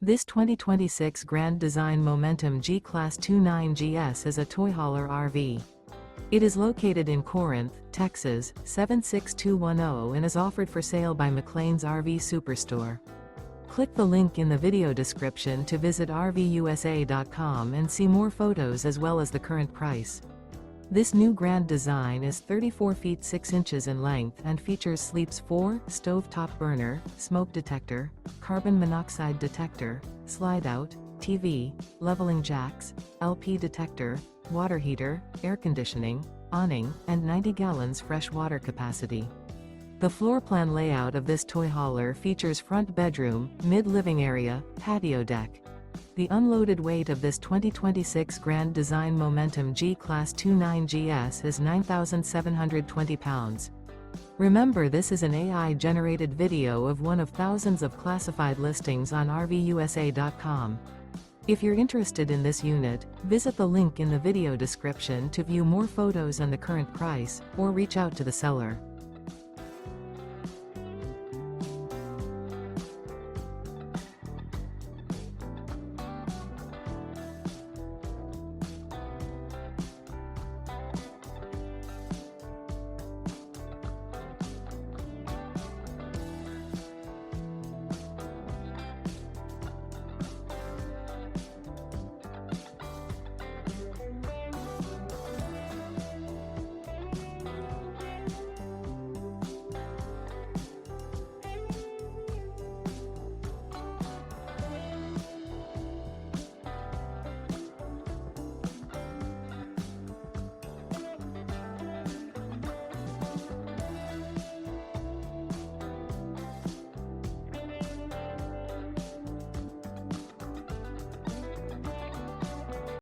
This 2026 Grand Design Momentum G-Class 29GS is a toy hauler RV. It is located in Corinth, Texas, 76210 and is offered for sale by McClain's RV Superstore. Click the link in the video description to visit RVUSA.com and see more photos as well as the current price. This new grand design is 34 feet 6 inches in length and features Sleep's 4, stovetop burner, smoke detector, carbon monoxide detector, slide-out, TV, leveling jacks, LP detector, water heater, air conditioning, awning, and 90 gallons fresh water capacity. The floor plan layout of this toy hauler features front bedroom, mid-living area, patio deck. The unloaded weight of this 2026 Grand Design Momentum G-Class 29GS is 9,720 pounds. Remember, this is an AI-generated video of one of thousands of classified listings on RVUSA.com. If you're interested in this unit, visit the link in the video description to view more photos and the current price, or reach out to the seller.